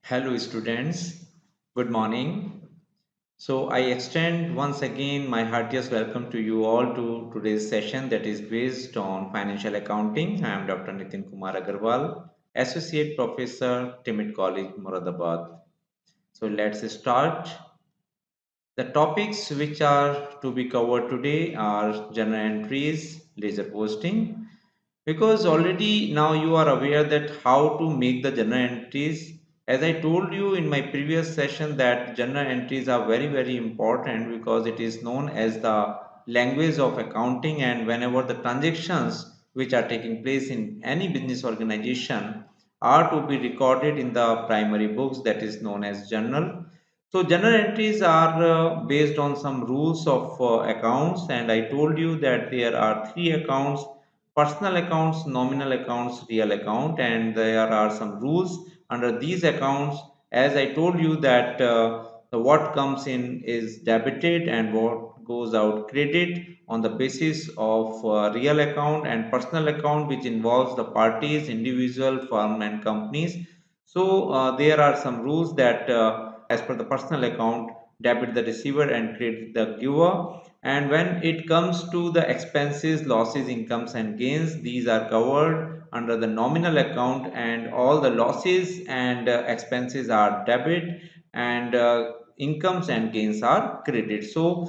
Hello, students. Good morning. So, I extend once again my heartiest welcome to you all to today's session that is based on financial accounting. I am Dr. Nitin Kumar Agarwal, Associate Professor, Timid College, Moradabad. So, let's start. The topics which are to be covered today are journal entries, ledger posting, because already now you are aware that how to make the journal entries. As I told you in my previous session that journal entries are very important because it is known as the language of accounting, and whenever the transactions which are taking place in any business organization are to be recorded in the primary books, that is known as journal. So journal entries are based on some rules of accounts, and I told you that there are three accounts: personal accounts, nominal accounts, real account, and there are some rules under these accounts. As I told you that what comes in is debited and what goes out credit on the basis of real account, and personal account which involves the parties, individual, firm and companies. So there are some rules that as per the personal account, debit the receiver and credit the giver. And when it comes to the expenses, losses, incomes and gains, these are covered under the nominal account, and all the losses and expenses are debit, and incomes and gains are credit. So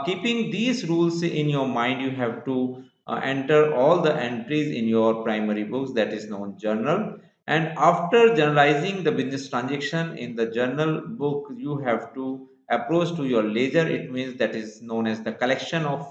keeping these rules in your mind, you have to enter all the entries in your primary books, that is known journal. And after journalizing the business transaction in the journal book, you have to approach to your ledger. It means that is known as the collection of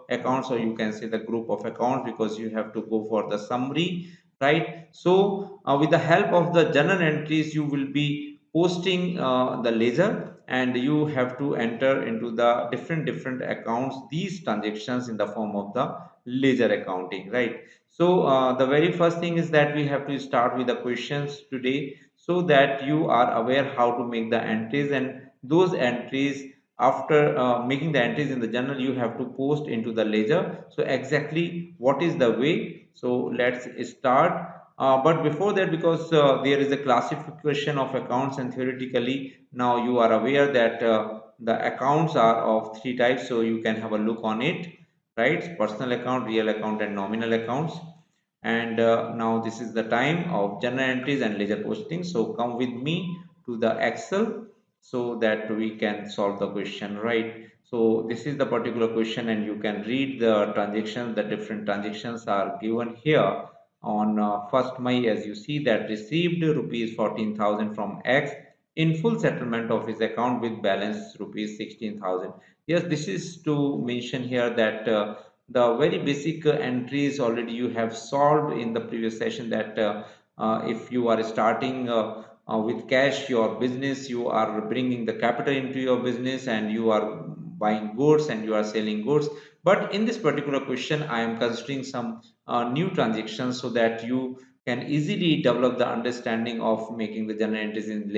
accounts, or you can say the group of accounts, because you have to go for the summary, right? So with the help of the journal entries, you will be posting the ledger, and you have to enter into the different accounts these transactions in the form of the ledger accounting, right? So the very first thing is that we have to start with the questions today, so that you are aware how to make the entries, and those entries, after making the entries in the journal, you have to post into the ledger. So exactly what is the way? So let's start. But before that, because there is a classification of accounts, and theoretically now you are aware that the accounts are of three types, so you can have a look on it, right? Personal account, real account and nominal accounts. And now this is the time of journal entries and ledger posting. So come with me to the Excel so that we can solve the question, right? So this is the particular question, and you can read the transactions. The different transactions are given here on 1st May, as you see that received rupees 14,000 from X in full settlement of his account with balance rupees 16,000. Yes, this is to mention here that the very basic entries already you have solved in the previous session, that if you are starting with cash your business, you are bringing the capital into your business, and you are buying goods and you are selling goods. But in this particular question, I am considering some new transactions, so that you can easily develop the understanding of making the journal entries in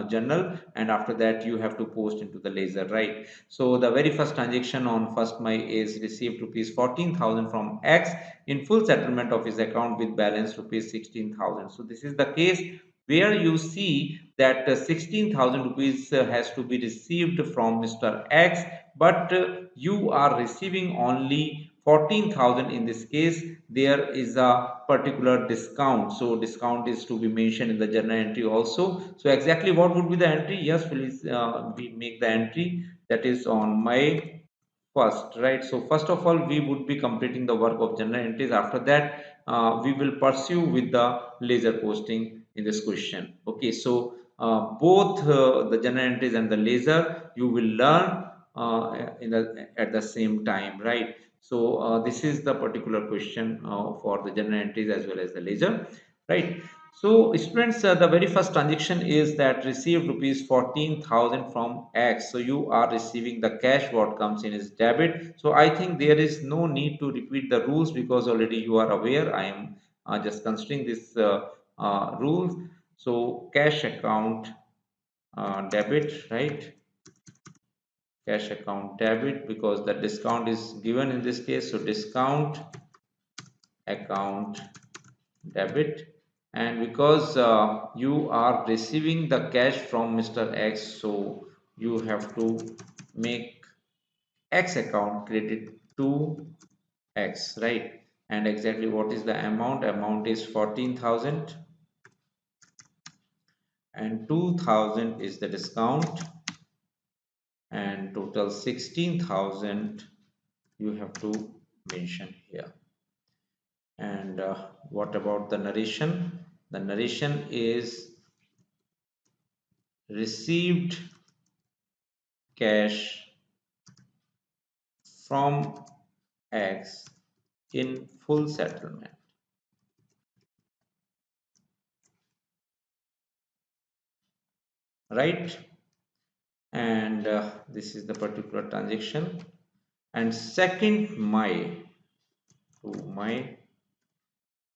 journal, and after that you have to post into the ledger, right? So the very first transaction on 1st May is received rupees 14,000 from X in full settlement of his account with balance rupees 16,000. So this is the case where you see that 16,000 rupees has to be received from Mr. X, but you are receiving only 14,000. In this case, there is a particular discount. So discount is to be mentioned in the journal entry also. So exactly what would be the entry? Yes, please we make the entry, that is on May 1st, right? So first of all, we would be completing the work of journal entries. After that, we will pursue with the ledger posting in this question. Okay, so both the journal entries and the ledger you will learn at the same time, right? So this is the particular question for the journal entries as well as the ledger, right? So students, the very first transaction is that received rupees 14,000 from X. So you are receiving the cash, what comes in is debit. So I think there is no need to repeat the rules, because already you are aware. I am just considering this rules. So cash account debit, right? Cash account debit, because the discount is given in this case. So discount account debit. and because you are receiving the cash from Mr. X, so you have to make X account credit to X, right? And exactly what is the amount? Amount is 14,000 and 2,000 is the discount, and total 16,000 you have to mention here. And what about the narration? The narration is received cash from X in full settlement, right? And this is the particular transaction. And second May to May,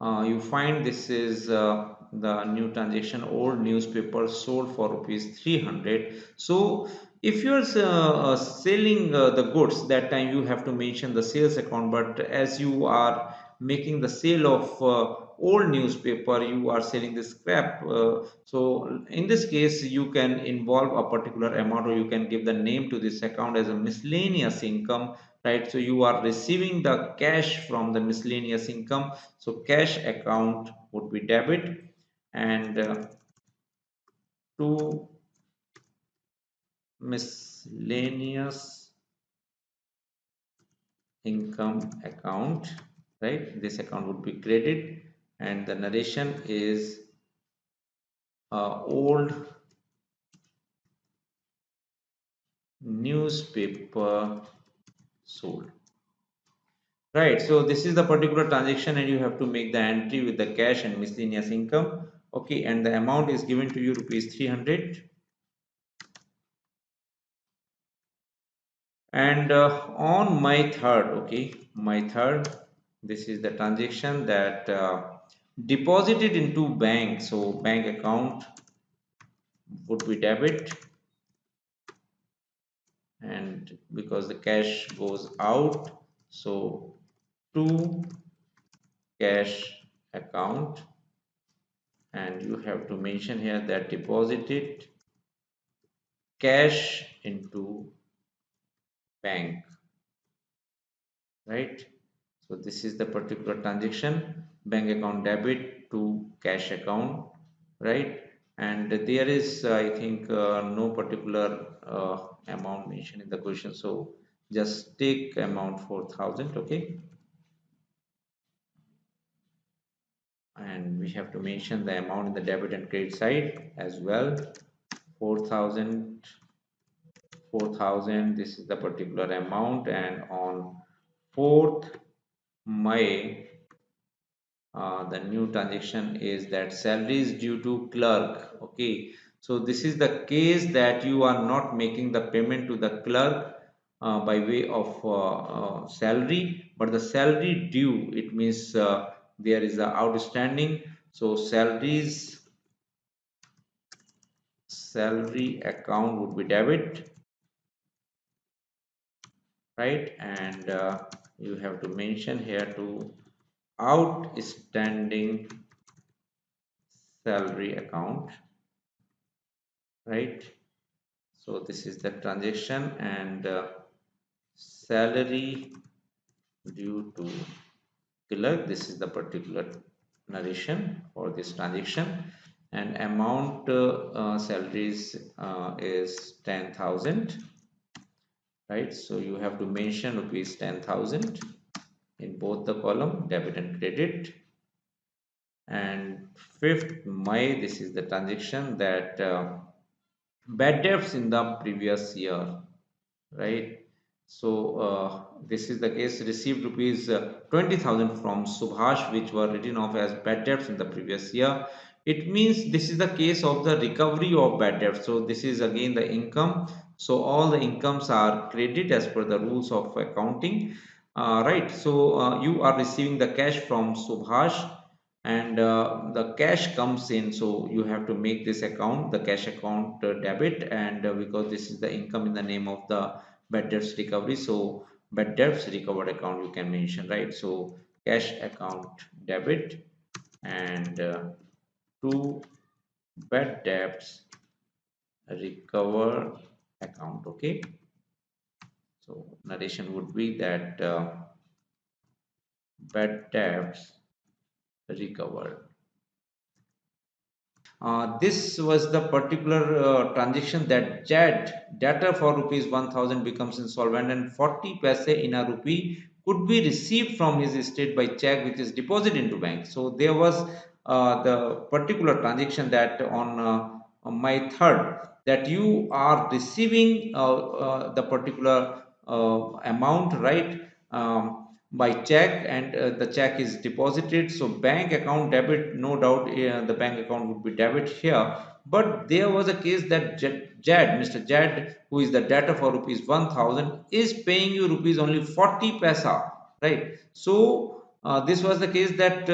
you find this is the new transaction. Old newspaper sold for rupees 300. So if you're selling the goods, that time you have to mention the sales account, but as you are making the sale of old newspaper, you are selling the scrap, so in this case you can involve a particular amount, or you can give the name to this account as a miscellaneous income, right? So you are receiving the cash from the miscellaneous income, so cash account would be debit, and to miscellaneous income account, right? This account would be credit, and the narration is old newspaper sold. Right, so this is the particular transaction, and you have to make the entry with the cash and miscellaneous income. Okay, and the amount is given to you rupees 300. And on my third, okay, my third, this is the transaction that deposited into bank. So bank account would be debit, and because the cash goes out, so to cash account, and you have to mention here that deposited cash into bank, right? So this is the particular transaction, bank account debit to cash account, right? And there is I think no particular amount mentioned in the question, so just take amount 4,000. Okay, and we have to mention the amount in the debit and credit side as well. 4,000, 4,000, this is the particular amount, and on 4th May, the new transaction is that salary is due to clerk. Okay, so this is the case that you are not making the payment to the clerk by way of salary, but the salary due, it means there is a outstanding, so salary account would be debit, right? And you have to mention here to outstanding salary account, right? So this is the transaction, and salary due to clerk, this is the particular narration for this transaction, and amount salaries is 10,000, right? So you have to mention rupees 10,000 in both the column debit and credit. And 5th May, this is the transaction that bad debts in the previous year, right? So this is the case, received rupees 20,000 from Subhash, which were written off as bad debts in the previous year. It means this is the case of the recovery of bad debts. So this is again the income. So all the incomes are credit as per the rules of accounting, right? So you are receiving the cash from Subhash, and the cash comes in, so you have to make this account, the cash account, debit, and because this is the income in the name of the bad debts recovery, so bad debts recovered account you can mention, right? So cash account debit, and to bad debts recover account. Okay, so narration would be that bad debts recovered. This was the particular transaction that JAD data for rupees 1000 becomes insolvent and 40 paise in a rupee could be received from his estate by check which is deposited into bank. So there was the particular transaction that on my third that you are receiving the particular amount, right? By check, and the check is deposited, so bank account debit, no doubt the bank account would be debit here. But there was a case that Mr. Jad, who is the debtor for rupees 1000, is paying you rupees only 40 paisa, right? So this was the case that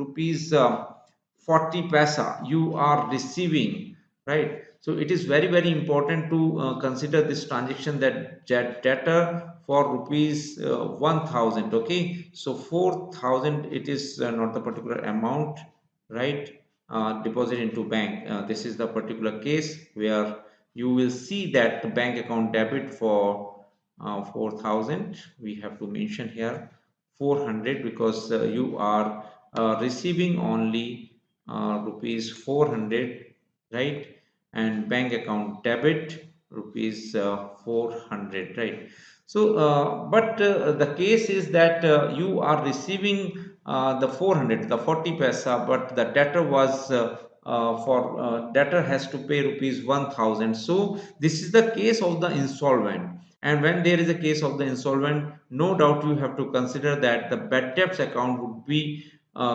rupees 40 paisa you are receiving, right? So it is very very important to consider this transaction that debtor for rupees 1000. Okay, so 4000, it is not the particular amount, right? Deposit into bank, this is the particular case where you will see that the bank account debit for 4000, we have to mention here 400 because you are receiving only rupees 400, right? And bank account debit rupees 400, right? So but the case is that you are receiving the 400, the 40 paisa, but the debtor was for debtor has to pay rupees 1000. So this is the case of the insolvent, and when there is a case of the insolvent, no doubt you have to consider that the bad debts account would be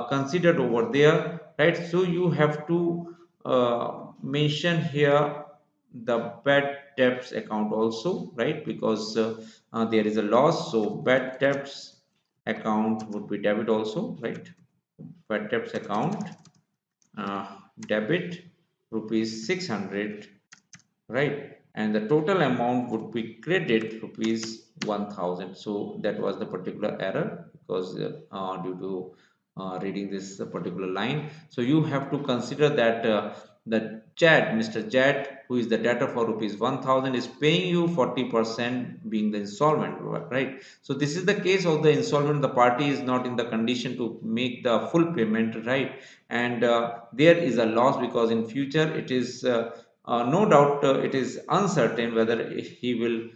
considered over there, right? So you have to mention here the bad debts account also, right? Because there is a loss, so bad debts account would be debit also, right? Bad debts account uh, debit rupees 600, right? And the total amount would be credit rupees 1000. So that was the particular error because due to reading this particular line. So you have to consider that the Mr. Jad, who is the debtor for rupees 1000, is paying you 40% being the insolvent, right? So this is the case of the insolvent. The party is not in the condition to make the full payment, right? And there is a loss because in future it is no doubt it is uncertain whether he will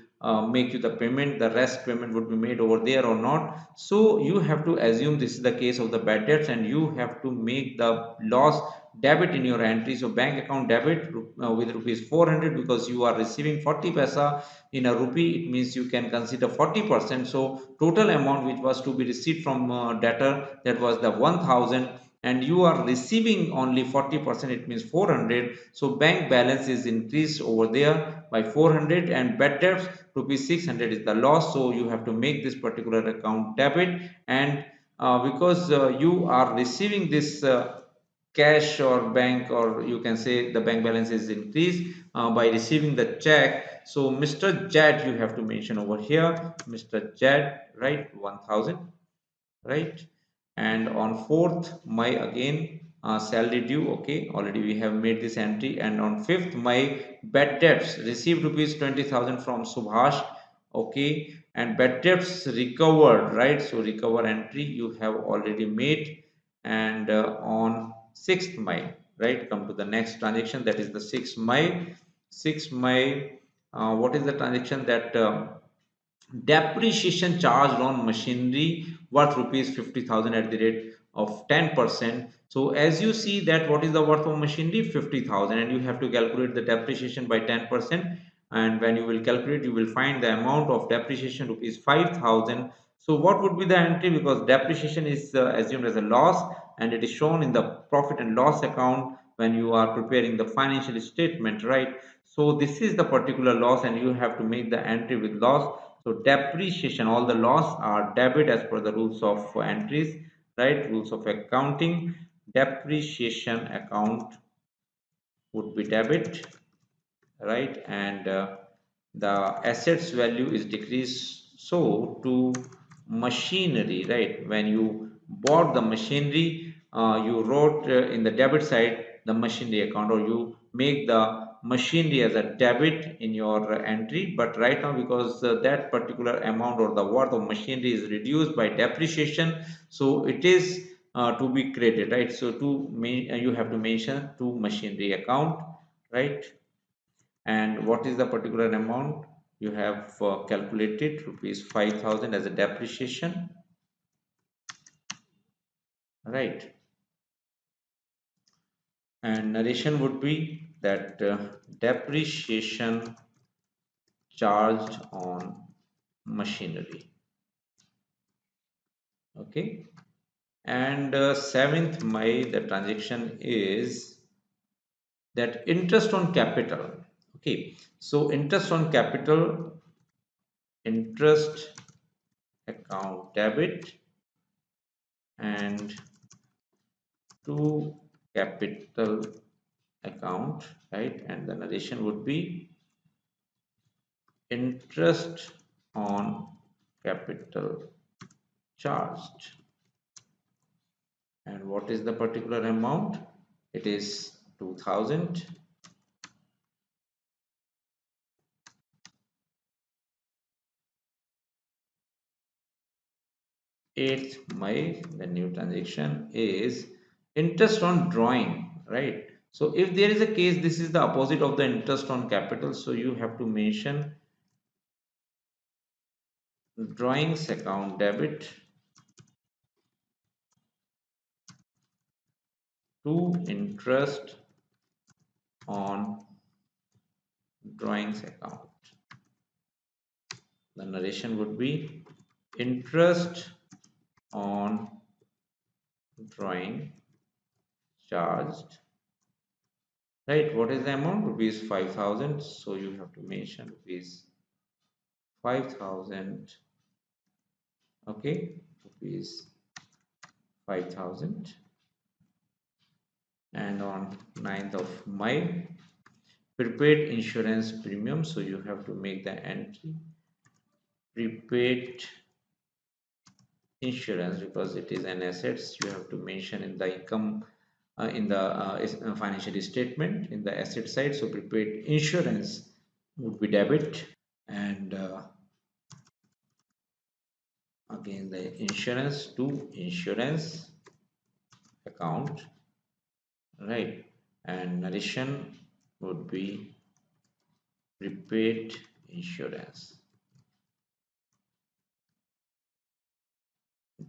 make you the payment, the rest payment would be made over there or not. So you have to assume this is the case of the bad debts and you have to make the loss debit in your entry. So bank account debit with rupees 400 because you are receiving 40 paisa in a rupee, it means you can consider 40%. So total amount which was to be received from debtor, that was the 1000, and you are receiving only 40%, it means 400. So bank balance is increased over there by 400 and bad debts rupees 600 is the loss. So you have to make this particular account debit, and because you are receiving this cash or bank, or you can say the bank balance is increased by receiving the check. So Mr. Jad, you have to mention over here Mr. Jad, right? 1000, right? And on 4th May again salary due. Okay, already we have made this entry. And on 5th May bad debts received rupees 20,000 from Subhash. Okay, and bad debts recovered, right? So recover entry you have already made. And on 6th May, right, come to the next transaction, that is the 6th May. 6th May, what is the transaction? That depreciation charged on machinery worth rupees 50,000 at the rate of 10%. So as you see that what is the worth of machinery? 50,000, and you have to calculate the depreciation by 10%. And when you will calculate, you will find the amount of depreciation rupees 5,000. So what would be the entry? Because depreciation is assumed as a loss and it is shown in the profit and loss account when you are preparing the financial statement, right? So this is the particular loss and you have to make the entry with loss. So depreciation, all the loss are debit as per the rules of entries, right? Rules of accounting. Depreciation account would be debit, right? And the assets value is decreased. So to machinery, right? When you bought the machinery, you wrote in the debit side the machinery account, or you make the machinery as a debit in your entry. But right now, because that particular amount or the worth of machinery is reduced by depreciation, so it is to be credited, right? So you have to mention to machinery account, right? And what is the particular amount you have calculated? Rupees 5,000 as a depreciation, right? And narration would be that depreciation charged on machinery. Okay. And 7th May, the transaction is that interest on capital. Okay. So interest on capital, interest account debit, and to capital account, right? And the narration would be interest on capital charged. And what is the particular amount? It is 2000. 8th May, the new transaction is interest on drawing, right? So if there is a case, this is the opposite of the interest on capital, so you have to mention drawings account debit to interest on drawings account. The narration would be interest on drawing charged, right? What is the amount? Rupees 5,000. So you have to mention rupees 5,000. Okay, rupees 5,000. And on 9th of May, prepaid insurance premium. So you have to make the entry prepaid insurance, because it is an assets. You have to mention in the income in the financial statement in the asset side. So prepaid insurance would be debit, and again the insurance to insurance account, right? And narration would be prepaid insurance.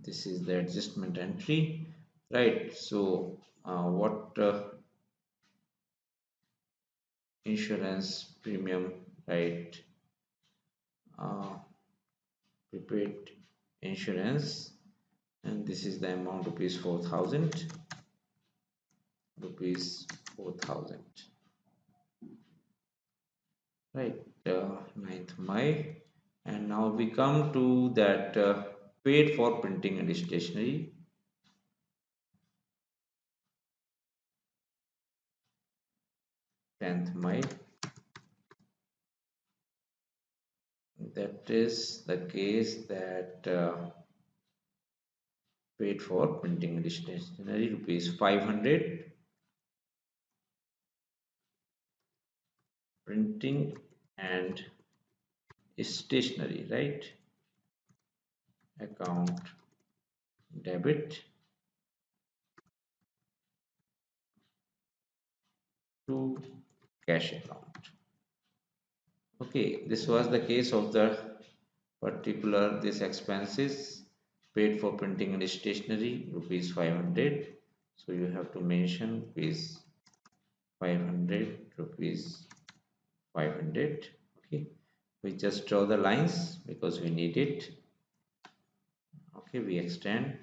This is the adjustment entry, right? So what insurance premium, right? Prepaid insurance, and this is the amount rupees 4,000, rupees 4,000, right? 9th May. And now we come to that paid for printing and stationery. 10th May. That is the case that paid for printing and stationery rupees 500, printing and stationery, right? Account debit to cash account. Okay, this was the case of the particular this expenses paid for printing and stationery rupees 500. So you have to mention rupees 500, rupees 500. Okay, we just draw the lines because we need it. Okay, we extend.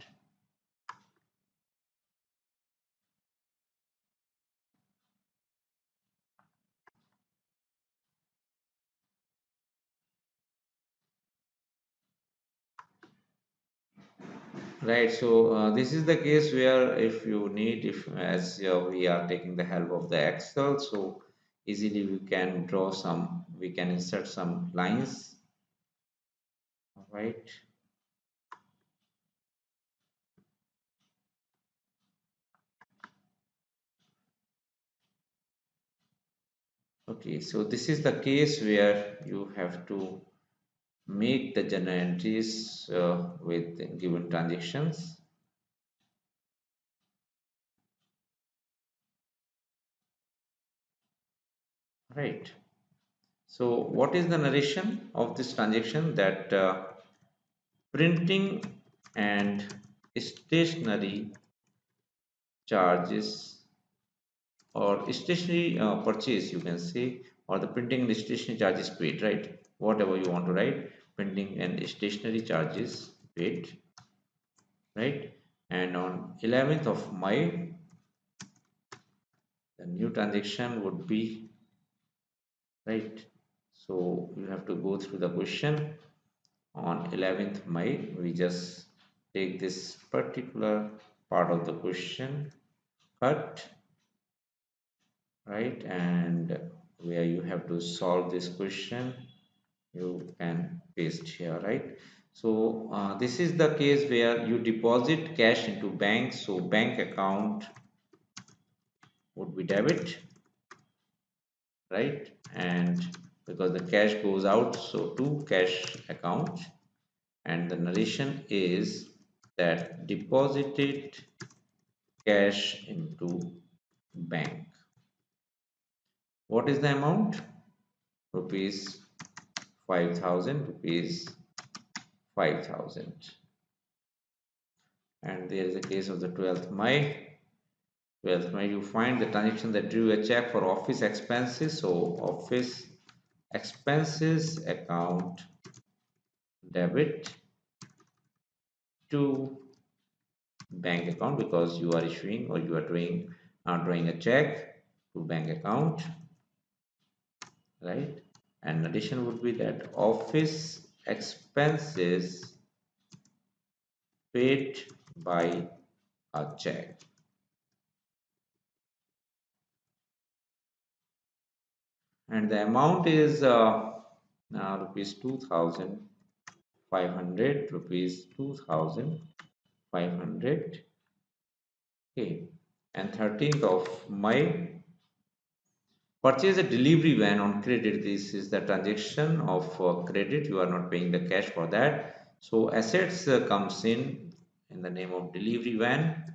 Right, so this is the case where if you need, if as we are taking the help of the Excel, so easily we can draw some, we can insert some lines, right? Okay, so this is the case where you have to make the journal entries with given transactions, right? So what is the narration of this transaction? That printing and stationery charges, or stationery purchase, you can say, or the printing and stationery charges paid, right? Whatever you want to write, printing and stationery charges paid, right? And on 11th of May, the new transaction would be, right? So you have to go through the question. On 11th May, we just take this particular part of the question, cut, right? And where you have to solve this question, you can paste here, right? So this is the case where you deposit cash into bank. So bank account would be debit, right? And because the cash goes out, so to cash account, and the narration is that deposited cash into bank. What is the amount? Rupees 5,000, rupees 5,000. And there is a case of the 12th May. 12th May, you find the transaction that drew a check for office expenses. So office expenses account debit to bank account, because you are issuing or you are drawing a check to bank account, right? And addition would be that office expenses paid by a check, and the amount is rupees 2,500, rupees 2,500. Okay, and 13th of May, purchase a delivery van on credit. This is the transaction of credit. You are not paying the cash for that. So assets comes in the name of delivery van,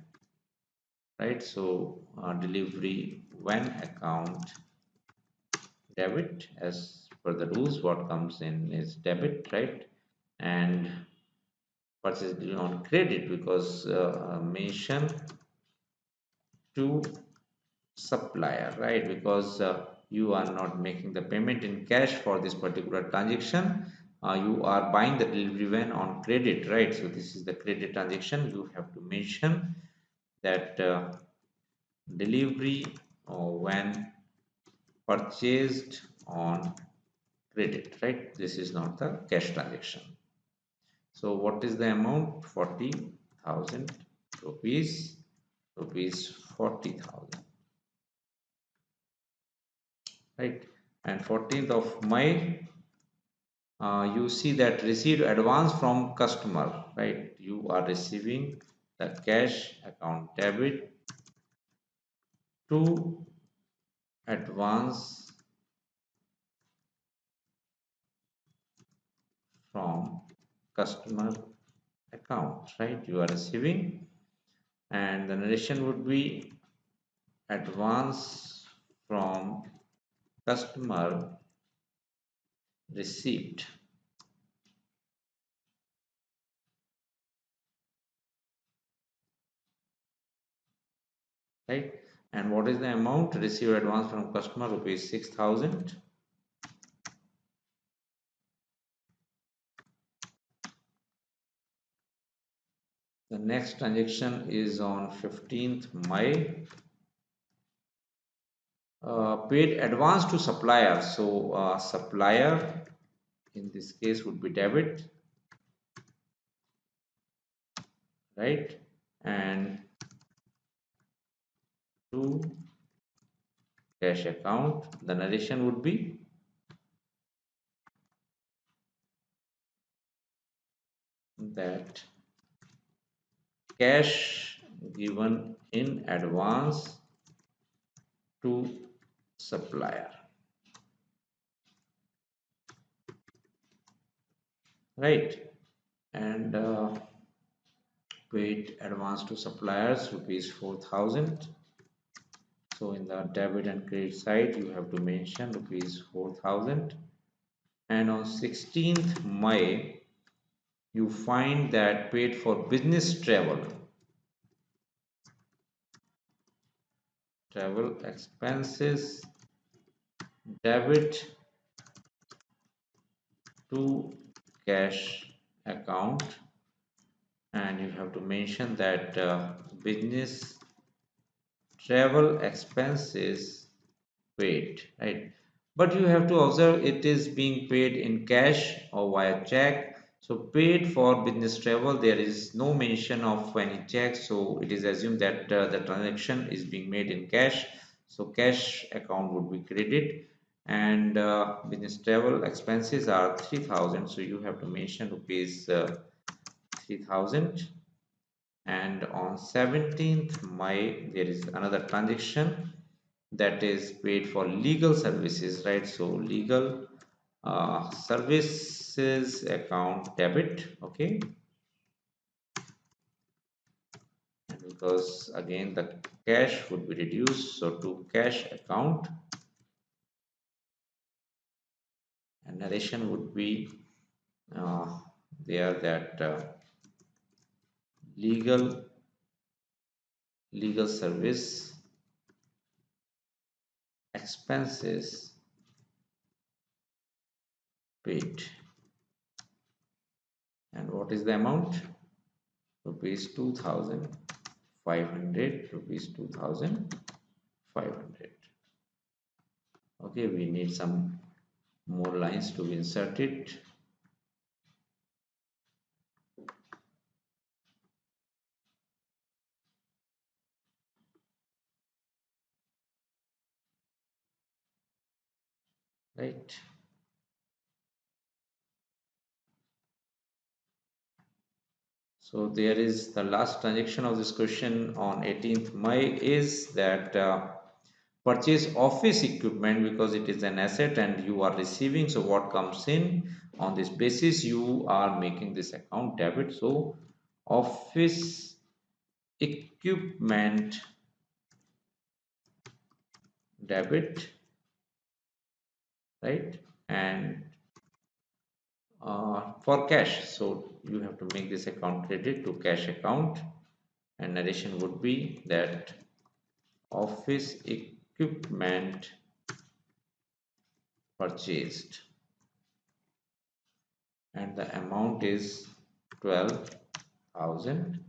right? So delivery van account debit, as per the rules. What comes in is debit, right? And purchase on credit, because mention to supplier, right? Because you are not making the payment in cash for this particular transaction. You are buying the delivery van on credit, right? So this is the credit transaction. You have to mention that delivery when purchased on credit, right? This is not the cash transaction. So what is the amount? 40,000 rupees, rupees 40,000, right? And 14th of May, you see that received advance from customer, right? You are receiving the cash account debit to advance from customer account, right? You are receiving, and the narration would be advance from customer received, right? And what is the amount? Received advance from customer, rupees 6,000. The next transaction is on 15th May. Paid advance to supplier. So supplier in this case would be debit, right? And to cash account, the narration would be that cash given in advance to supplier. right? And paid advance to suppliers rupees 4,000. So in the debit and credit side, you have to mention rupees 4,000. And on 16th May, you find that paid for business travel expenses debit to cash account, and you have to mention that business travel expenses paid, right? But you have to observe it is being paid in cash or via check. So paid for business travel, there is no mention of any check, so it is assumed that the transaction is being made in cash. So cash account would be credit, and business travel expenses are 3,000. So you have to mention rupees 3,000. And on 17th May, there is another transaction that is paid for legal services, right? So legal services account debit, okay? And because again the cash would be reduced, so to cash account, and narration would be uh, there that legal legal service expenses paid. And what is the amount? Rupees 2,500, rupees 2,500. Okay, we need some more lines to be inserted, right? So there is the last transaction of this question on 18th May is that purchase office equipment because it is an asset and you are receiving. So what comes in on this basis, you are making this account debit. So office equipment debit, right? And for cash, so you have to make this account credit to cash account, and narration would be that office equipment purchased, and the amount is 12,000,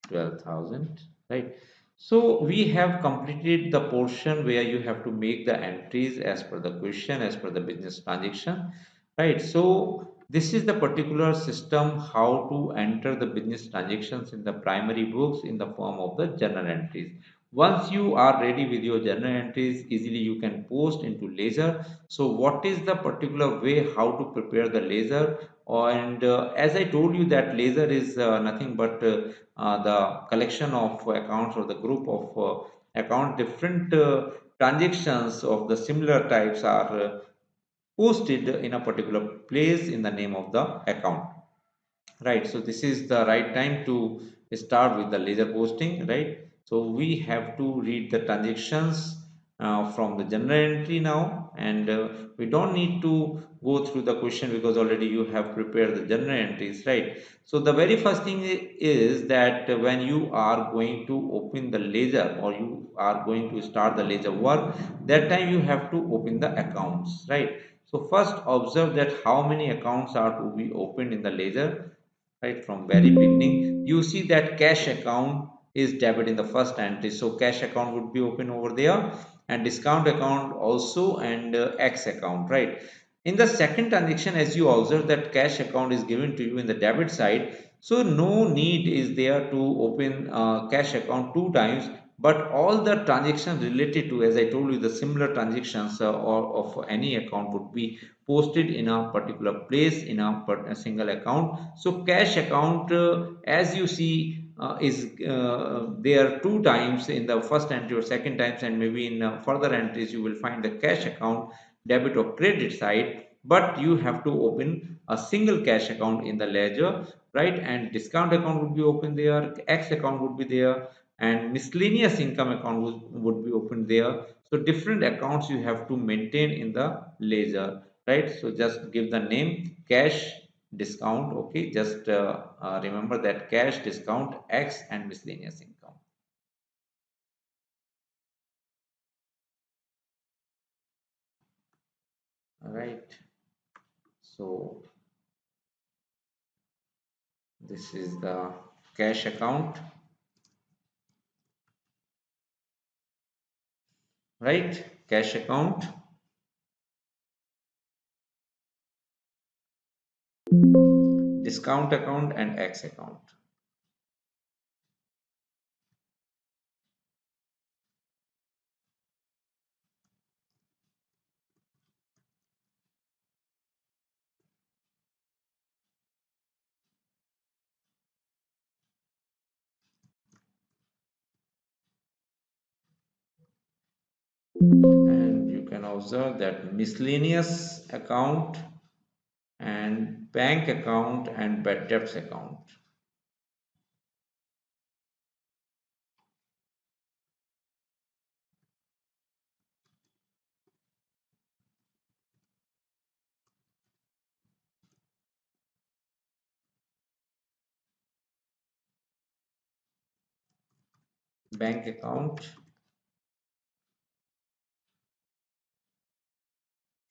12,000, right? So we have completed the portion where you have to make the entries as per the question, as per the business transaction, right? So this is the particular system how to enter the business transactions in the primary books in the form of the journal entries. Once you are ready with your journal entries, easily you can post into Ledger. So what is the particular way how to prepare the Ledger? And as I told you that Ledger is nothing but the collection of accounts or the group of account, different transactions of the similar types are posted in a particular place in the name of the account, right? So this is the right time to start with the Ledger posting, right? So we have to read the transactions from the general entry now, and we don't need to go through the question because already you have prepared the general entries, right? So the very first thing is that when you are going to open the Ledger or you are going to start the Ledger work, that time you have to open the accounts, right? So first observe that how many accounts are to be opened in the Ledger, right? From very beginning you see that cash account is debit in the first entry, so cash account would be open over there, and discount account also, and X account, right? In the second transaction, as you observe that cash account is given to you in the debit side, so no need is there to open cash account two times, but all the transactions related to, as I told you, the similar transactions or of any account would be posted in a particular place in a single account. So cash account, as you see, is there two times in the first entry or second times, and maybe in further entries you will find the cash account debit or credit side. but you have to open a single cash account in the ledger, right? And discount account would be open there, X account would be there, and miscellaneous income account would be open there. So different accounts you have to maintain in the ledger, right? So just give the name cash discount. Okay, just remember that cash discount X and miscellaneous income. All right, so this is the cash account, right? Cash account, discount account, and X account. And you can observe that miscellaneous account and bank account and bad debts account. Bank account,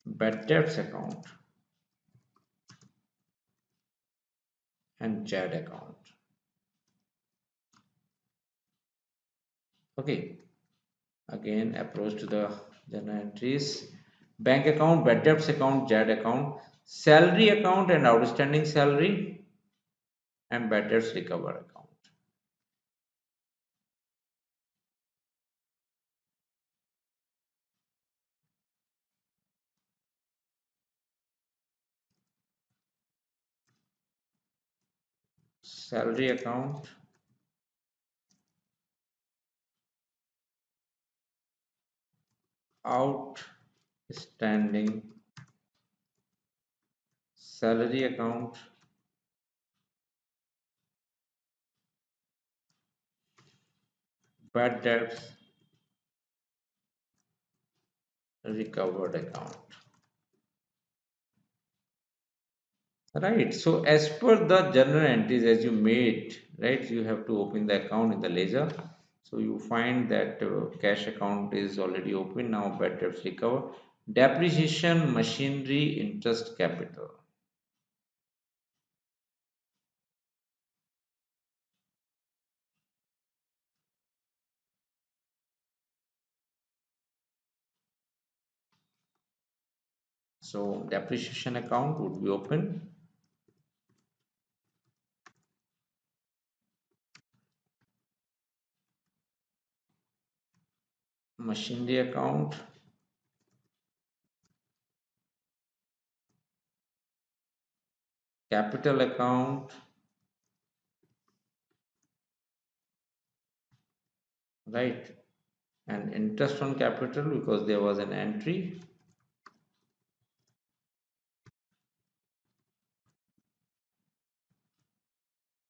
bad debts account, and JAD account. Okay, again approach to the journal entries. Bank account, bad debts account, JAD account, salary account and outstanding salary, and bad debts recover account. Salary account, outstanding salary account, bad debts recovered account. Right. So as per the journal entries as you made, right, you have to open the account in the ledger. So you find that cash account is already open now, bad debts recover. Depreciation, machinery, interest, capital. So depreciation account would be open. Machinery account, capital account, right, and interest on capital because there was an entry,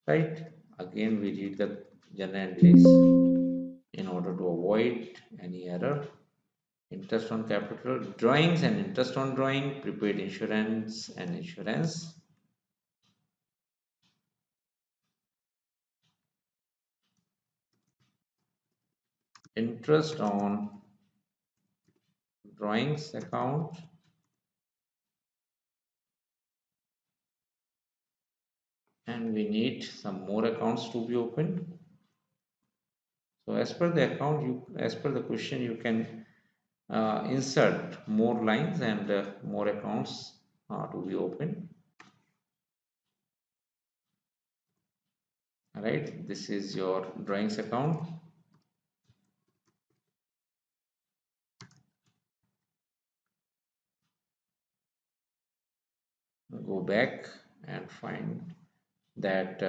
right. Again, we read the journal entries in order to avoid any error. Interest on capital, drawings and interest on drawing, prepaid insurance and insurance, interest on drawings account, and we need some more accounts to be opened. So as per the account, as per the question, you can insert more lines and more accounts to be opened. All right, this is your drawings account. Go back and find that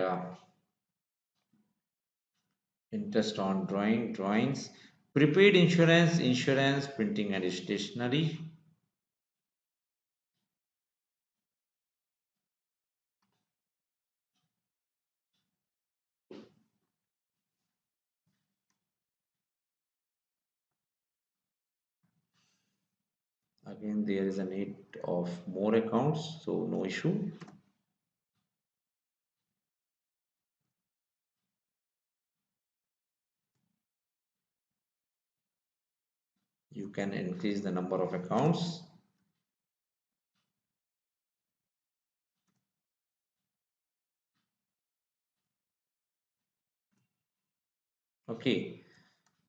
interest on drawings, prepaid insurance, printing and stationery, again there is a need of more accounts, so no issue. You can increase the number of accounts. Okay,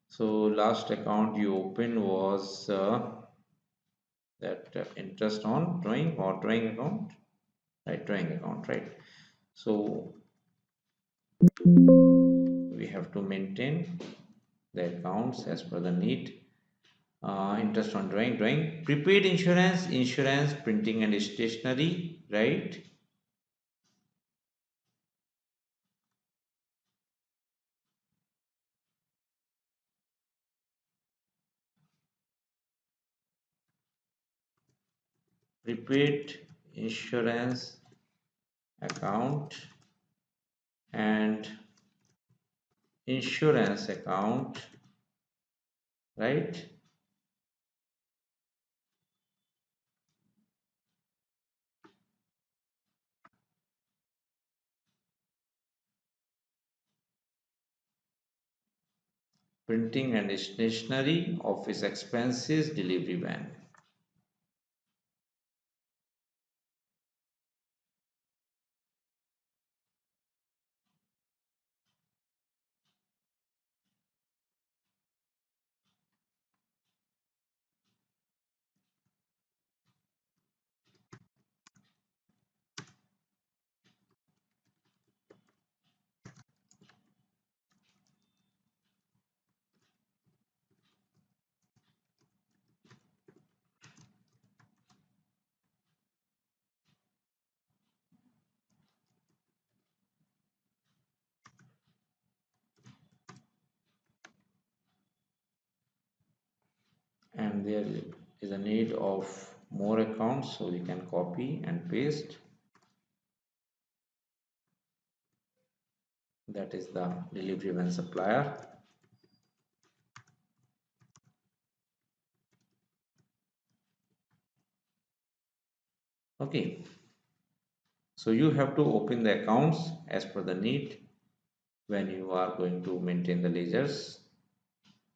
so last account you opened was that interest on drawing or drawing account, right? Drawing account, right? So we have to maintain the accounts as per the need. Interest on drawing, prepaid insurance, printing and stationery, right? Prepaid insurance account and insurance account, right? Printing and stationery, office expenses, delivery van. And there is a need of more accounts, so we can copy and paste. That is the delivery van supplier. Okay, so you have to open the accounts as per the need when you are going to maintain the ledgers.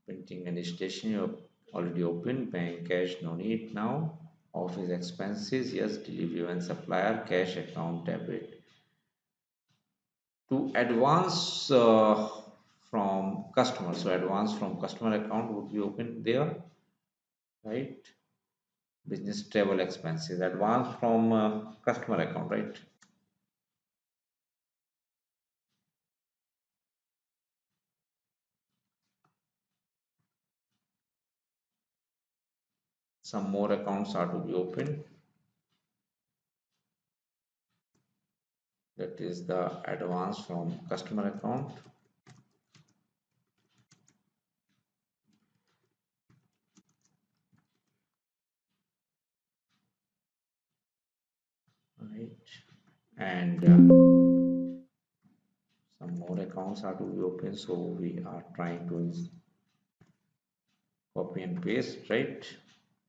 Printing and stationery already open. Bank cash no need now. Office expenses yes. Delivery and supplier cash account debit. To advance from customer, so advance from customer account would be open there, right? Business travel expenses advance from customer account, right? Some more accounts are to be opened. That is the advance from customer account. Right, and some more accounts are to be open, so we are trying to copy and paste, right?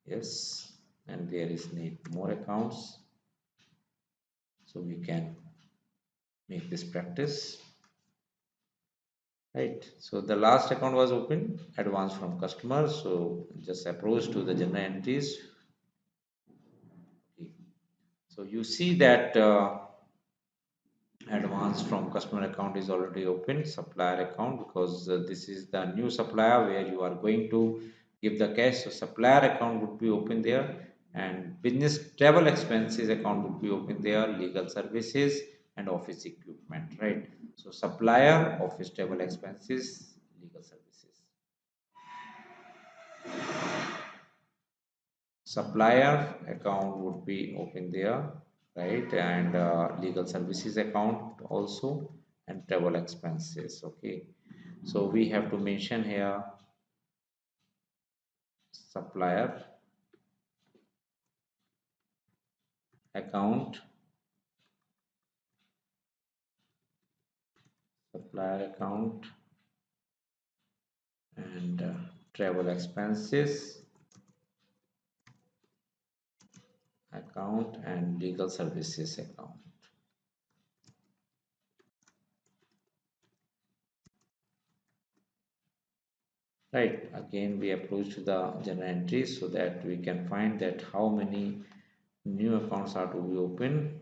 Yes, and there is need more accounts, so we can make this practice, right? So the last account was open, advance from customers, so just approach to the general entries. Okay. So you see that advance from customer account is already open. Supplier account, because this is the new supplier where you are going to give the cash, so supplier account would be open there, and business travel expenses account would be open there, legal services and office equipment, right? So supplier, office travel expenses, legal services. Supplier account would be open there, right? And legal services account also, and travel expenses. Okay, so we have to mention here supplier account, supplier account, and travel expenses, account and legal services account. Right, again we approach to the journal entries so that we can find that how many new accounts are to be opened.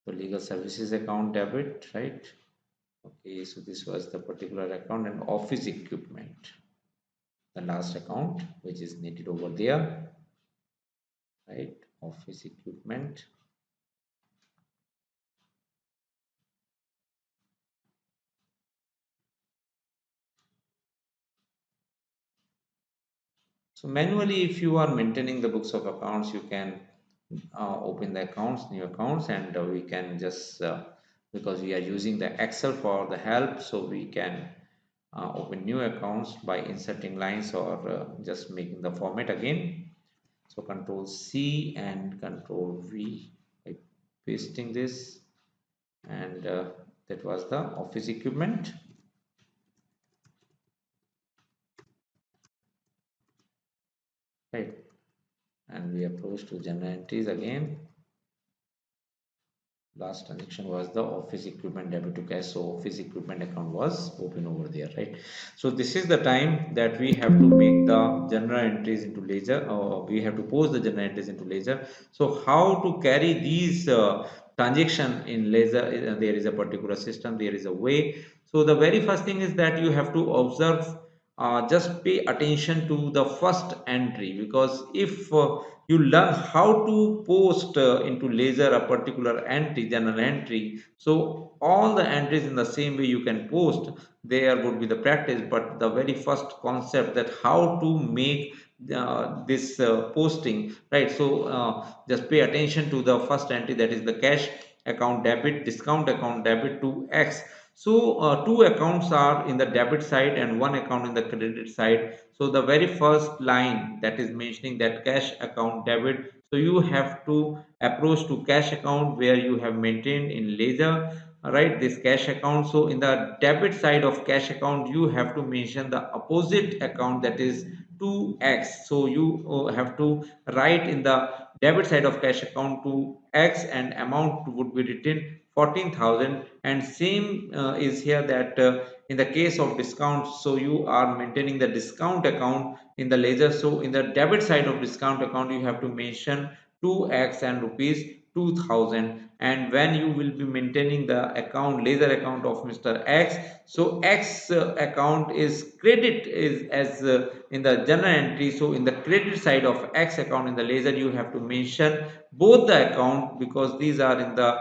So legal services account debit, right? Okay, so this was the particular account, and office equipment, the last account which is needed over there, right? Office equipment. So manually, if you are maintaining the books of accounts, you can open the accounts, new accounts, and we can just because we are using the Excel for the help, so we can open new accounts by inserting lines or just making the format again. So Control C and Control V by pasting this, and that was the office equipment. Right, and we approach to general entries again. Last transaction was the office equipment debit to cash, so office equipment account was open over there, right? So this is the time that we have to make the general entries into ledger, or we have to post the general entries into ledger. So how to carry these transaction in ledger? There is a particular system, there is a way. So the very first thing is that you have to observe, just pay attention to the first entry, because if you learn how to post into ledger a particular entry, general entry, so all the entries in the same way you can post, there would be the practice. But the very first concept, that how to make this posting, right? So just pay attention to the first entry, that is the cash account debit, discount account debit to X. So two accounts are in the debit side and one account in the credit side. So the very first line that is mentioning that cash account debit, so you have to approach to cash account where you have maintained in ledger, right, this cash account. So in the debit side of cash account, you have to mention the opposite account, that is 2x. So you have to write in the debit side of cash account to X, and amount would be written 14,000. And same is here, that in the case of discount, so you are maintaining the discount account in the ledger. So in the debit side of discount account, you have to mention 2x and rupees 2000. And when you will be maintaining the account, ledger account of Mr. X, so X account is credit, is as in the journal entry. So in the credit side of X account in the ledger, you have to mention both the account, because these are in the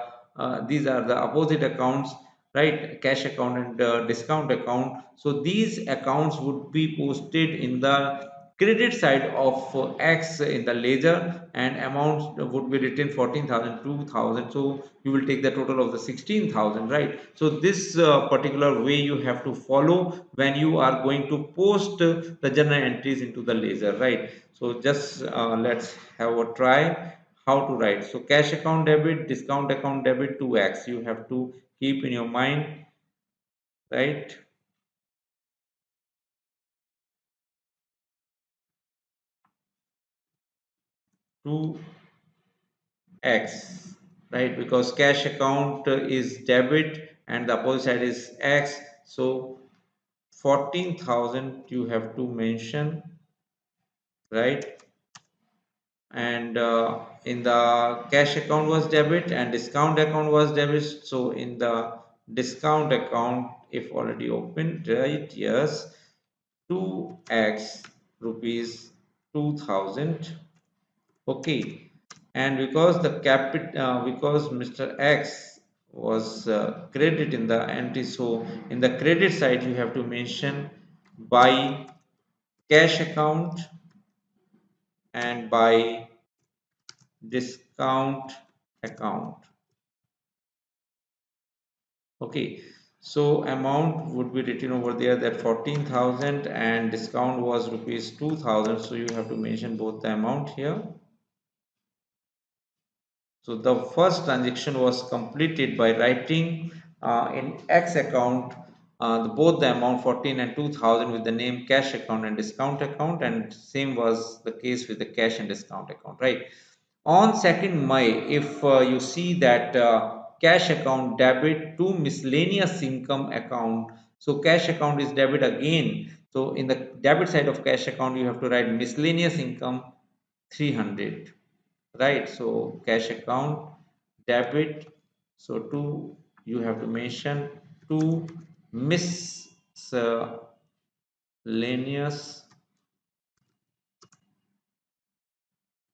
these are the opposite accounts, right? Cash account and discount account. So these accounts would be posted in the credit side of X in the ledger, and amounts would be written 14,000, 2,000. So you will take the total of the 16,000, right? So this particular way you have to follow when you are going to post the journal entries into the ledger, right? So just let's have a try how to write. So cash account debit, discount account debit to X, you have to keep in your mind, right? To X, right? Because cash account is debit and the opposite side is X. So 14,000 you have to mention, right? And in the cash account was debit and discount account was debit. So in the discount account, if already opened, right? Yes, 2x rupees 2000. Okay, and because the because Mr. X was credit in the entry, so in the credit side you have to mention by cash account and by discount account. Okay, so amount would be written over there, that 14,000, and discount was rupees 2000. So you have to mention both the amount here. So the first transaction was completed by writing in X account both the amount 14 and 2000 with the name cash account and discount account, and same was the case with the cash and discount account, right? On 2nd May, if you see that cash account debit to miscellaneous income account, so cash account is debit again. So in the debit side of cash account, you have to write miscellaneous income 300, right? So cash account debit, so to you have to mention to miscellaneous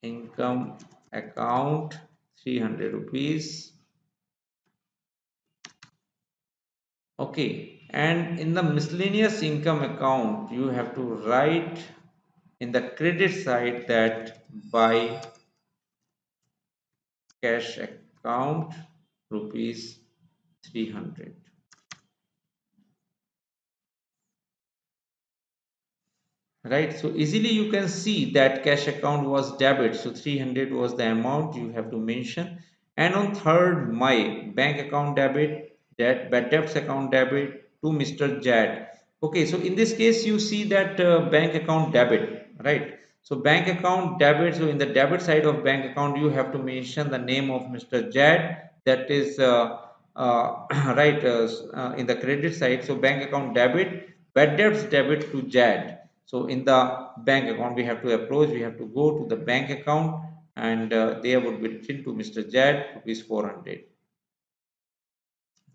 income account 300 rupees. Okay, and in the miscellaneous income account, you have to write in the credit side that by cash account rupees 300. Right, so easily you can see that cash account was debit, so 300 was the amount you have to mention. And on 3rd May, bank account debit, that bad debts account debit to Mr. Jad. Okay, so in this case you see that bank account debit, right? So bank account debit, so in the debit side of bank account you have to mention the name of Mr. Jad, that is right, in the credit side. So bank account debit, bad debts debit to Jad. So in the bank account, we have to approach, we have to go to the bank account, and there would be written to Mr. Jad rupees 400,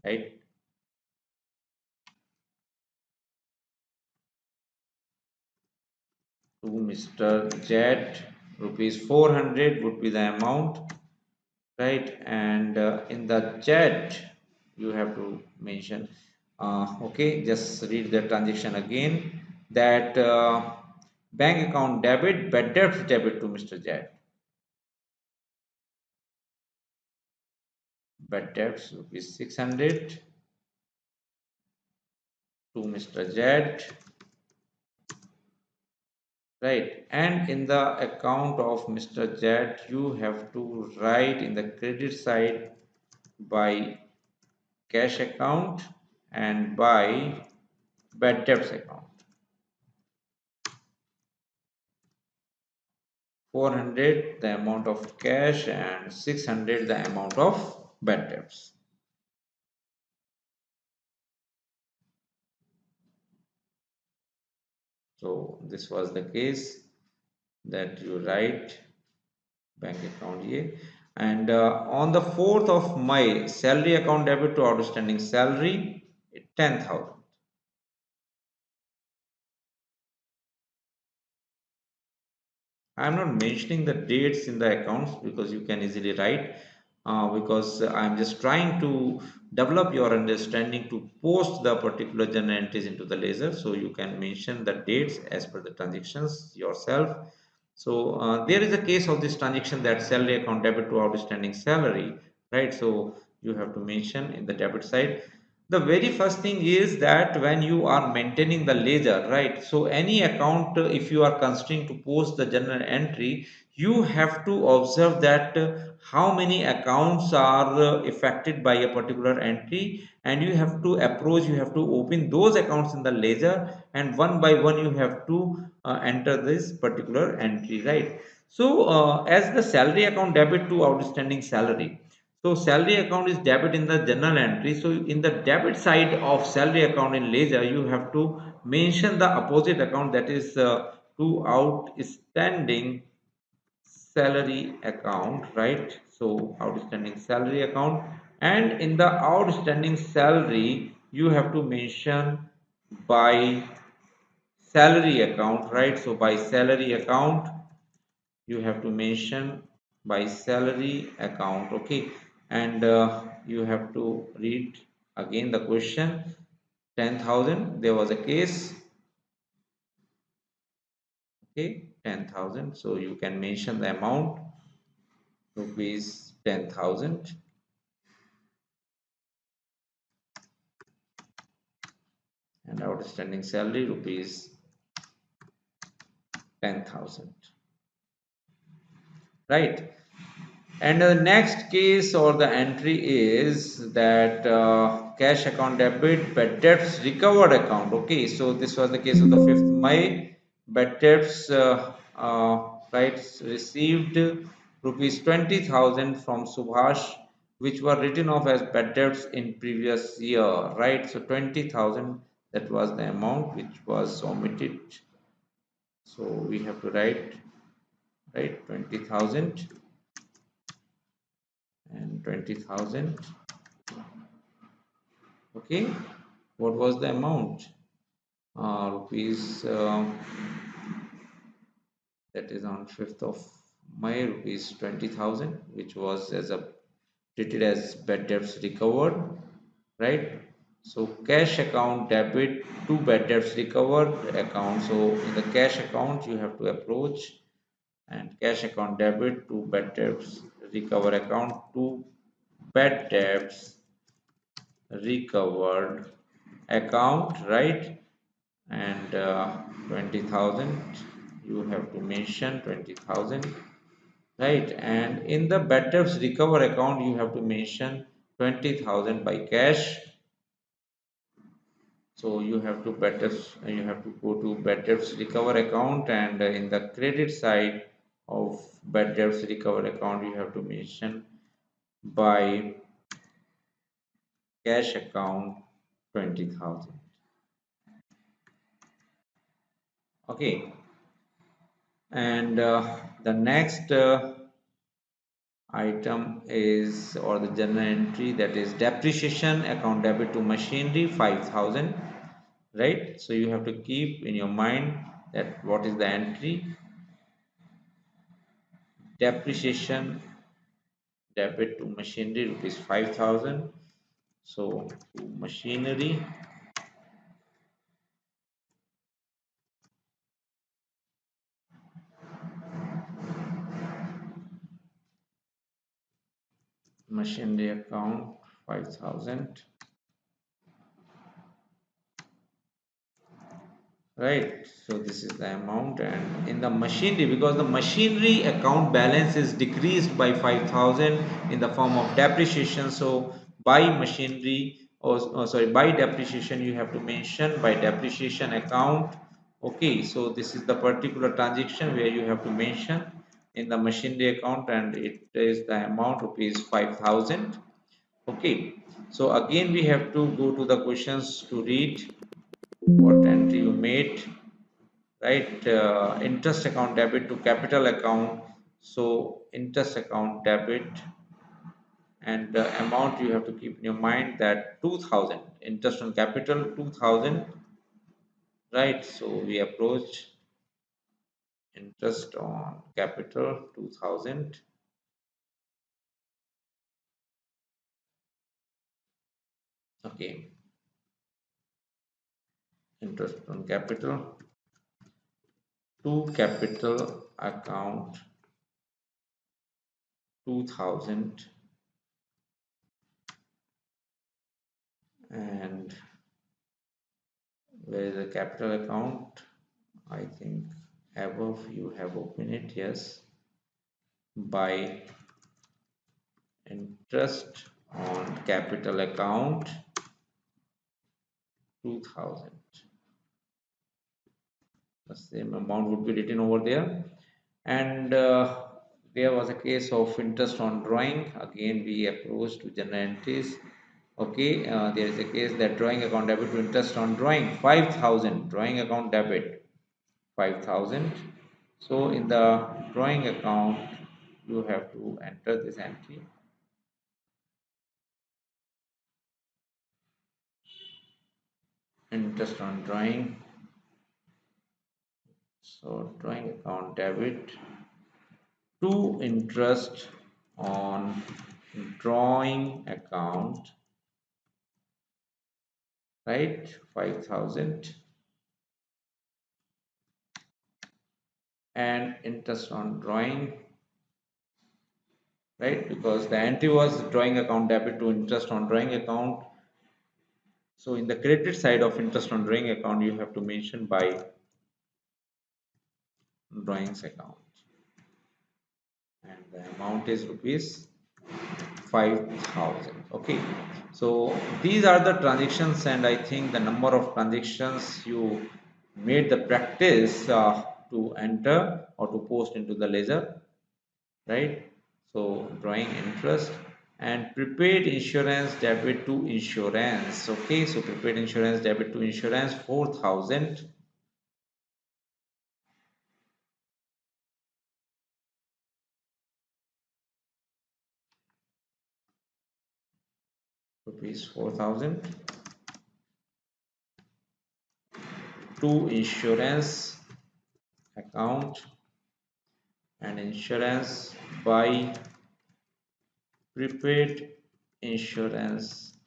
right? To Mr. Jad rupees 400 would be the amount, right? And in the chat, you have to mention, okay, just read the transaction again, that bank account debit, bad debts debit to Mr. Jad. Bad debts rupees 600 to Mr. Jad, right? And in the account of Mr. Jad, you have to write in the credit side by cash account and by bad debts account. 400 the amount of cash and 600 the amount of bad debts. So this was the case that you write bank account here. And on the 4th of May, salary account debit to outstanding salary 10,000. I'm not mentioning the dates in the accounts because you can easily write, because I'm just trying to develop your understanding to post the particular journal entries into the ledger, so you can mention the dates as per the transactions yourself. So there is a case of this transaction, that salary account debit to outstanding salary, right? So you have to mention in the debit side. The very first thing is that when you are maintaining the ledger, right? So any account, if you are considering to post the journal entry, you have to observe that how many accounts are affected by a particular entry, and you have to approach, you have to open those accounts in the ledger, and one by one you have to enter this particular entry, right? So as the salary account debit to outstanding salary, so salary account is debit in the journal entry. So in the debit side of salary account in ledger, you have to mention the opposite account, that is to outstanding salary account, right? So outstanding salary account, and in the outstanding salary, you have to mention by salary account, right? So by salary account, you have to mention by salary account, okay? And you have to read again the question. 10,000, there was a case, okay? 10,000, so you can mention the amount rupees 10,000, and outstanding salary rupees 10,000, right? And the next case or the entry is that cash account debit, bad debts recovered account. Okay, so this was the case of the 5th May. Bad debts rights received rupees 20,000 from Subhash, which were written off as bad debts in previous year, right? So 20,000, that was the amount which was omitted. So we have to write, right, 20,000 and 20,000. Okay, what was the amount? Rupees, that is on 5th of May, rupees 20,000, which was as a treated as bad debts recovered, right? So cash account debit to bad debts recovered account. So in the cash account you have to approach, and cash account debit to bad debts recover account to bad debts recovered account, right? And 20,000, you have to mention 20,000, right? And in the bad debts recover account you have to mention 20,000 by cash. So you have to you have to go to bad debts recover account, and in the credit side of bad debts recover account you have to mention by cash account 20,000. Okay, and the next item is, or the journal entry, that is depreciation account debit to machinery 5,000, right? So you have to keep in your mind that what is the entry. Depreciation debit to machinery rupees 5,000. So to machinery, machinery account 5,000, right? So this is the amount, and in the machinery, because the machinery account balance is decreased by 5,000 in the form of depreciation, so by machinery, or sorry, by depreciation you have to mention by depreciation account. Okay, so this is the particular transaction where you have to mention in the machinery account, and it is the amount rupees 5,000. Okay, so again we have to go to the questions to read what entry you made, right? Interest account debit to capital account. So interest account debit, and the amount you have to keep in your mind that 2,000 interest on capital 2,000, right? So we approach interest on capital 2,000. Okay, interest on capital to capital account 2,000, and where is the capital account? I think above you have opened it, yes, by interest on capital account 2,000. The same amount would be written over there, and there was a case of interest on drawing. Again we approach to general entries. Okay, there is a case that drawing account debit to interest on drawing 5,000, drawing account debit 5,000. So in the drawing account you have to enter this entry, interest on drawing. So drawing account debit to interest on drawing account, right? 5,000, and interest on drawing, right? Because the entry was drawing account debit to interest on drawing account. So in the credit side of interest on drawing account, you have to mention by drawings account, and the amount is rupees 5,000. Okay, so these are the transactions, and I think the number of transactions you made the practice to enter or to post into the ledger, right? So drawing interest and prepaid insurance debit to insurance. Okay, so prepaid insurance debit to insurance 4,000. Rupees 4,000 to insurance account and insurance by prepaid insurance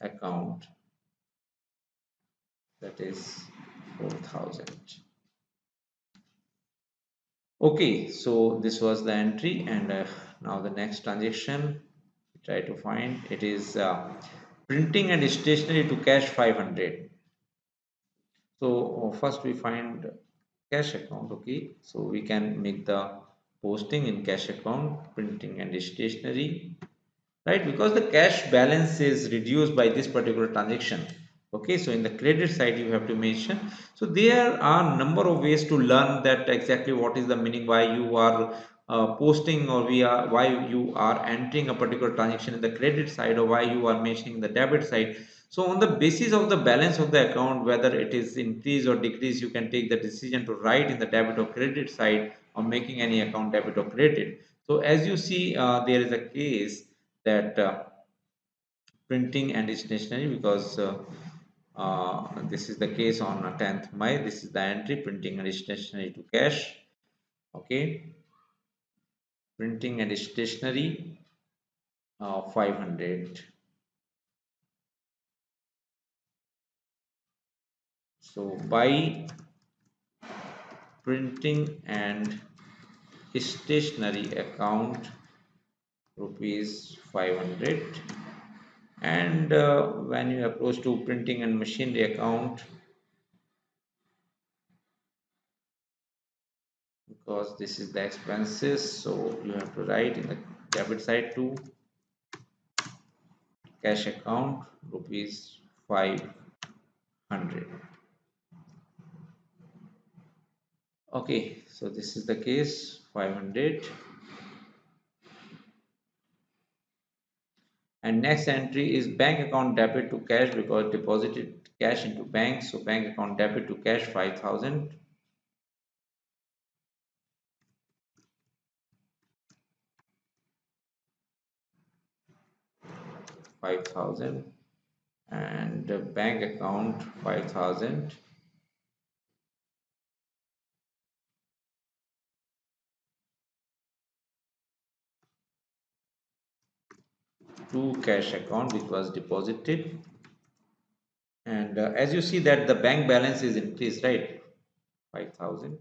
account, that is 4,000. Okay, so this was the entry, and now the next transaction try to find it is printing and stationery to cash 500. So first we find cash account. Okay, so we can make the posting in cash account, printing and stationery, right? Because the cash balance is reduced by this particular transaction. Okay, so in the credit side you have to mention. So there are number of ways to learn that exactly what is the meaning, why you are posting, or why you are entering a particular transaction in the credit side, or why you are mentioning the debit side. So on the basis of the balance of the account, whether it is increase or decrease, you can take the decision to write in the debit or credit side, or making any account debit or credit. So as you see, there is a case that printing and stationery, because this is the case on 10th May. This is the entry, printing and stationery to cash. Okay, printing and stationery 500. So by printing and stationery account rupees 500, and when you approach to printing and machinery account, because this is the expenses, so you have to write in the debit side to cash account rupees 500. Okay, so this is the case 500. And next entry is bank account debit to cash, because deposited cash into bank, so bank account debit to cash 5,000. 5,000 and bank account 5,000 to cash account which was deposited. And as you see that the bank balance is increased, right? 5,000.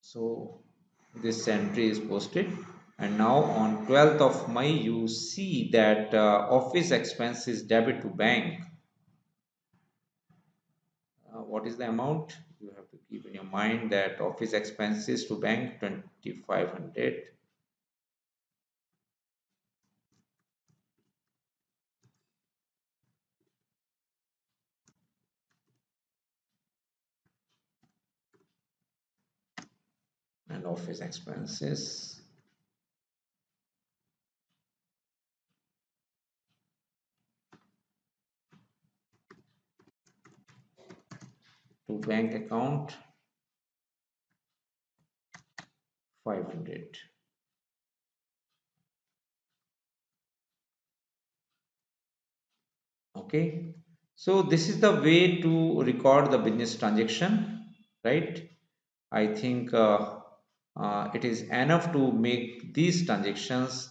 So this entry is posted, and now on 12th of May you see that office expenses debit to bank. What is the amount? You have to keep in your mind that office expenses to bank 2,500. And office expenses to bank account 500. Okay, so this is the way to record the business transaction, right? I think it is enough to make these transactions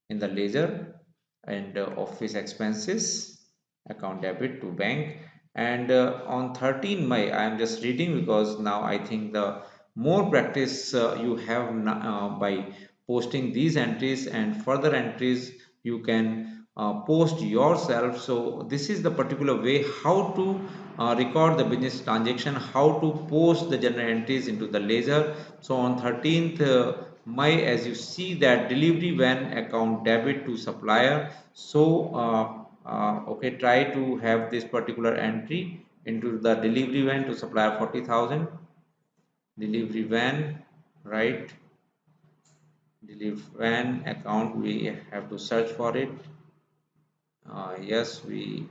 in the ledger and office expenses account debit to bank. And on 13 May I am just reading, because now I think the more practice you have by posting these entries, and further entries you can post yourself. So this is the particular way how to record the business transaction, how to post the journal entries into the ledger. So on 13th May, as you see that delivery van account debit to supplier. So okay, try to have this particular entry into the delivery van to supplier 40,000. delivery van, right? Delivery van account, we have to search for it. Yes, we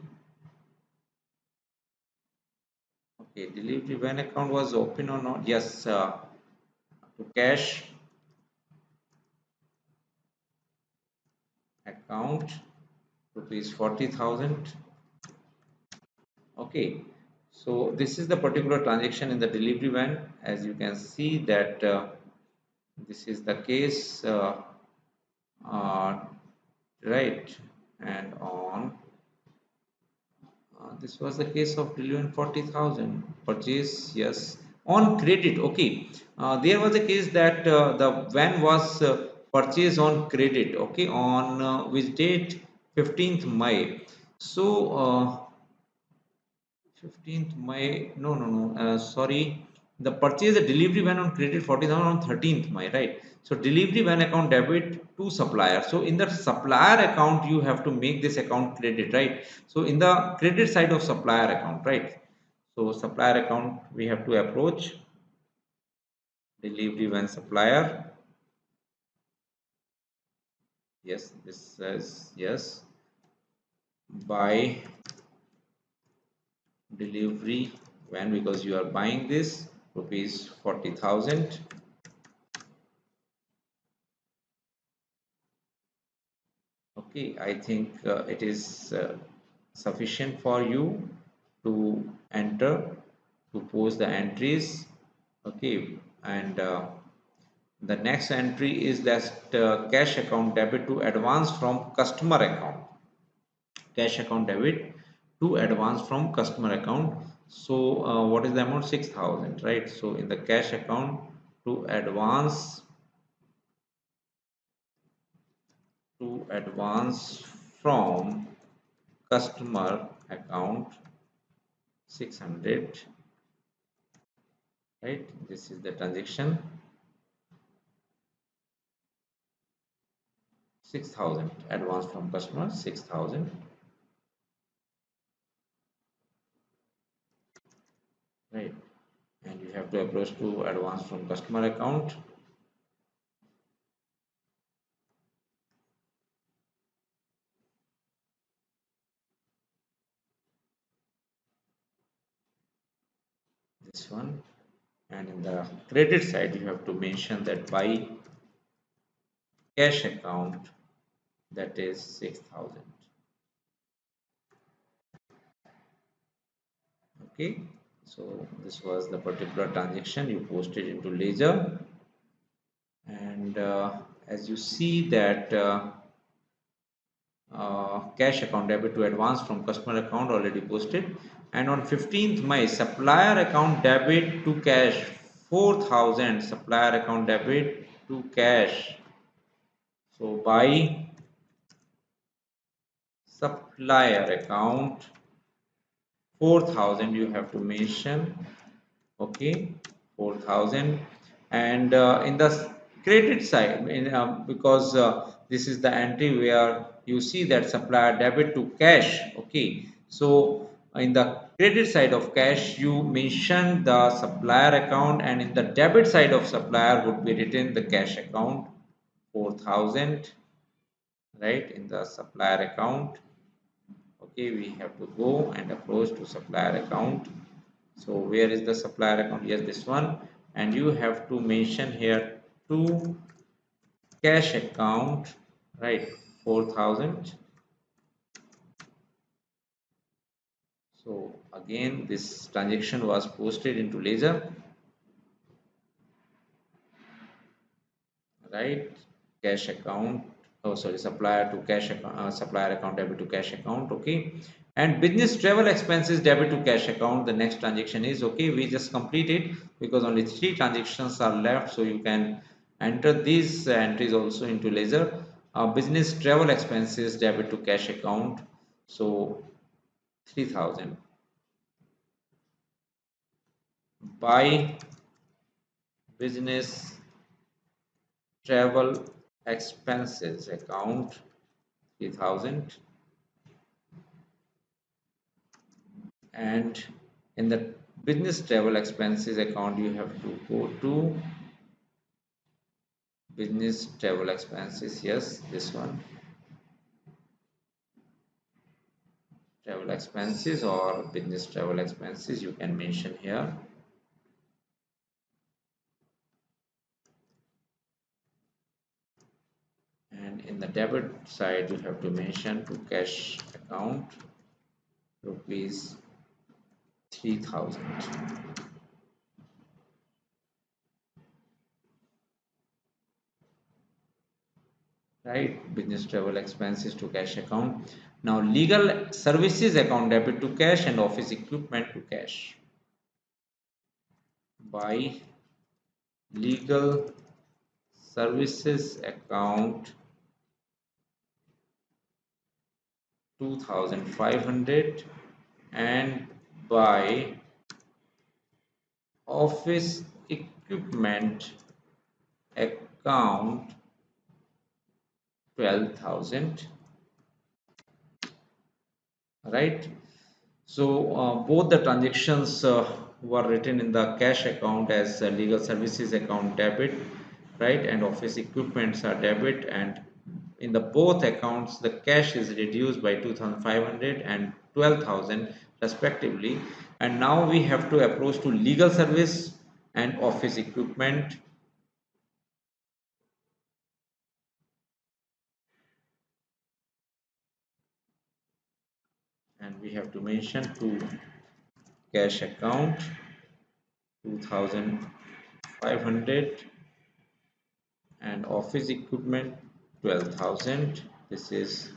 okay. Delivery van account was open or not? Yes, to cash account rupees 40,000. Okay, so this is the particular transaction in the delivery van. As you can see that this is the case, uh, right? And on this was the case of delivering 40,000 purchase, yes, on credit. Okay, there was a case that the van was purchased on credit. Okay, on which date? 15th May. So, 15th May, no, no, no, sorry. The purchase the delivery van on credit 40,000 on 13th May, right? So delivery van account debit to supplier. So in the supplier account, you have to make this account credit, right? So in the credit side of supplier account, right? So supplier account, we have to approach delivery van supplier. Yes, this says yes. Buy delivery van because you are buying this rupees 40,000. Okay, I think it is sufficient for you to enter, to post the entries. Okay, and the next entry is that cash account debit to advance from customer account. Cash account debit to advance from customer account. So, what is the amount? 6,000, right? So, in the cash account to advance from customer account 600, right? This is the transaction. 6,000 advance from customer 6,000, right? And you have to approach to advance from customer account. This one. And in the credit side you have to mention that by cash account, that is 6,000. Okay, so this was the particular transaction you posted into ledger. And as you see that cash account debit to advance from customer account already posted. And on 15th May, supplier account debit to cash 4,000. Supplier account debit to cash. So by supplier account 4,000 you have to mention. Okay, 4,000. And in the credit side, because this is the entry where you see that supplier debit to cash. Okay, so in the credit side of cash you mention the supplier account, and in the debit side of supplier would be written the cash account 4,000, right? In the supplier account. Okay, we have to go and approach to supplier account. So where is the supplier account? Yes, this one. And you have to mention here to cash account, right? 4,000. So again this transaction was posted into ledger, right? Cash account, oh sorry, supplier to cash account, supplier account debit to cash account. Okay, and business travel expenses debit to cash account, the next transaction is okay. We just complete it because only 3 transactions are left, so you can enter these entries also into ledger. Business travel expenses debit to cash account, so 3,000. By business travel expenses account 3,000. And in the business travel expenses account, you have to go to business travel expenses. Yes, this one, travel expenses or business travel expenses, you can mention here. And in the debit side, you have to mention to cash account rupees 3000. Right, business travel expenses to cash account. Now legal services account debit to cash and office equipment to cash. By legal services account 2500, and by office equipment account 12,000. Right, so both the transactions were written in the cash account as legal services account debit, right, and office equipments are debit, and in the both accounts the cash is reduced by 2500 and 12,000 respectively. And now we have to approach to legal service and office equipment. And we have to mention to cash account 2500 and office equipment 12,000. This is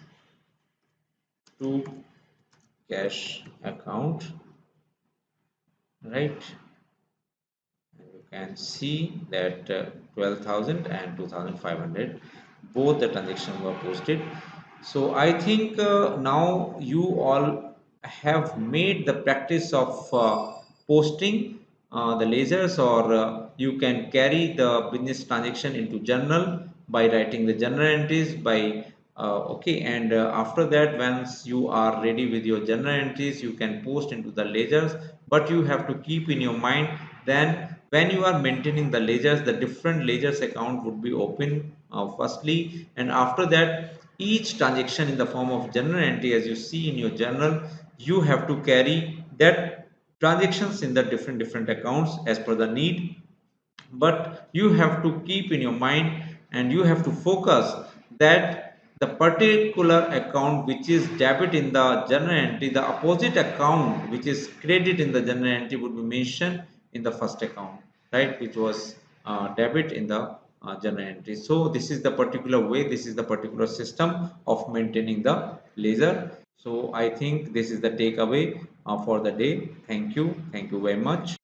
to cash account, right? And you can see that 12,000 and 2,500 both the transactions were posted. So I think now you all have made the practice of posting the lasers, or you can carry the business transaction into journal by writing the journal entries by okay. And after that, once you are ready with your journal entries, you can post into the ledgers. But you have to keep in your mind, then when you are maintaining the ledgers, the different ledgers account would be open firstly, and after that each transaction in the form of journal entry, as you see in your journal, you have to carry that transactions in the different accounts as per the need. But you have to keep in your mind and you have to focus that the particular account which is debit in the journal entry, the opposite account which is credit in the journal entry would be mentioned in the first account, right, which was debit in the journal entry. So this is the particular way, this is the particular system of maintaining the ledger. So I think this is the takeaway for the day. Thank you very much.